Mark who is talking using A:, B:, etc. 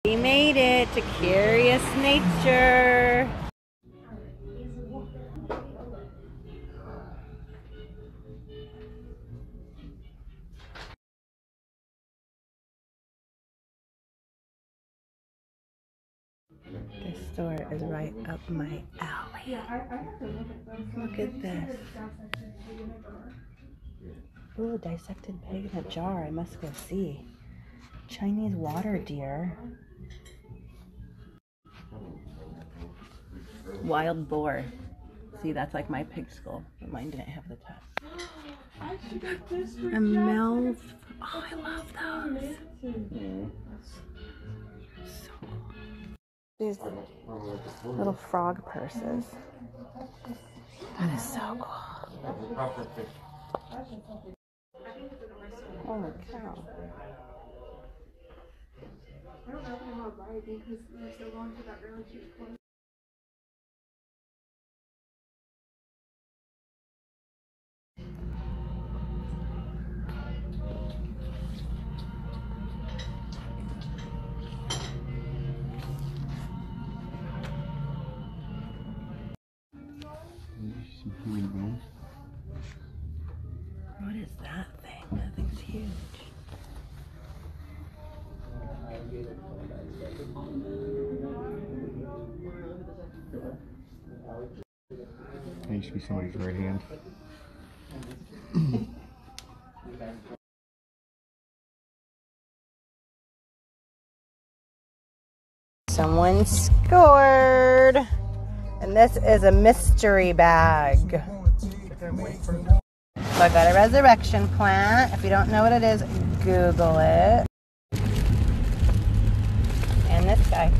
A: We made it to Curious Nature. This store is right up my alley. Look at this. Ooh, dissected pig in a jar. I must go see. Chinese water deer. Wild boar. See, that's like my pig skull, but mine didn't have the tusk. A Melv. Oh, I love those. So cool. These little frog purses. That is so cool. Holy cow. I don't know if I'm alright because we're still going to that really cute place. What is that thing? That thing's huge.
B: That used to be somebody's right hand.
A: Someone scored! And this is a mystery bag. So I got a resurrection plant. If you don't know what it is, Google it. And this guy.